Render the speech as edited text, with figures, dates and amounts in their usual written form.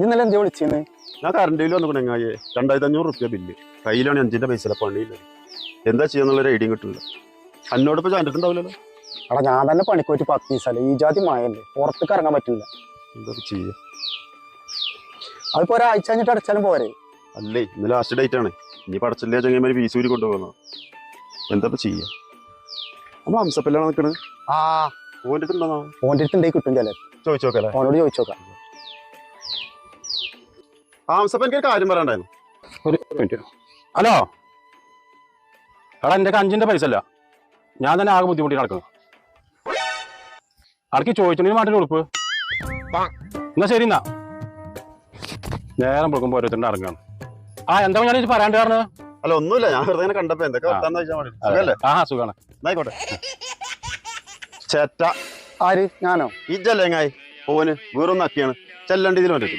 ഇന്നലെ എന്താ വിളിച്ചെന്ന്? ഞാൻ കറണ്ട് ബില്ല് വന്നു എങ്ങായേ 2500 റുപ്യ ബില്ല് കയ്യിലാണ് 5ന്റെ പൈസ പണിയില്ല. എന്താ ചെയ്യാന്നുള്ളൊരു ഐഡിയ കിട്ടില്ല. എന്നോട് ഇപ്പൊ കണ്ടിട്ടുണ്ടാവില്ലല്ലോ. അടാ ഞാൻ തന്നെ പണിക്ക് പോയിട്ട് 10 ദിവസമല്ലേ, ഈ ജാതി മായല്ലേ, പുറത്തേക്ക് ഇറങ്ങാൻ പറ്റില്ല. എന്താ ചെയ്യാ? അതിപ്പോ ഒരാഴ്ച കഴിഞ്ഞിട്ട് അടച്ചാലും പോരെ? അല്ലേ ഇന്ന് ലാസ്റ്റ് ഡേറ്റ് ആണ്. ഇനി പടച്ചില്ലേ ചങ്ങന്മാര് വീസൂരി കൊണ്ടുപോകുന്ന എന്താ ചെയ്യാ? അപ്പൊ ഹംസപ്പല്ലാണ് നിക്കണ്. ആ ഓൻ്റെ അടുത്തുണ്ടോ? ഓൻ്റെ അടുത്തുണ്ടെങ്കിൽ കിട്ടും ചില. ചോദിച്ചോക്കല്ലേ, ഓനോട് ചോദിച്ചോക്കാം. ഹംസപ്പ എനിക്ക് കാര്യം പറയണ്ടായിരുന്നു. ഒരു മിനിറ്റ്. ഹലോ എടാ, എൻ്റെ 5ന്റെ പൈസ അല്ല, ഞാൻ തന്നെ ആകെ ബുദ്ധിമുട്ടി നടക്കുന്നു. അടക്കി ചോദിച്ചോണ്ടെങ്കിൽ മാറ്റി ഉറപ്പ്. എന്നാ ശരി, എന്നാ നേരം കൊടുക്കുമ്പോൾ ഓരോരുത്തരുടെ ഇറങ്ങാണ്. ആ എന്താ ഞാൻ പറയാണ്ട് കാരണം? അല്ല ഒന്നുമില്ല, ഞാൻ വെറുതെ കണ്ടപ്പോ എന്തൊക്കെ വർത്താനം ചോദിച്ചാൽ മതി. സുഖല്ലേ? ആ സുഖാണ്. എന്നായിക്കോട്ടെ. ചേറ്റ ആര്? ഞാനോ? ഈ ജല്ലേങ്ങായി ഓന് വേറൊന്നും ആക്കിയാണ് ചെല്ലണ്ട് ഇതിൽ വേണ്ടിട്ട്.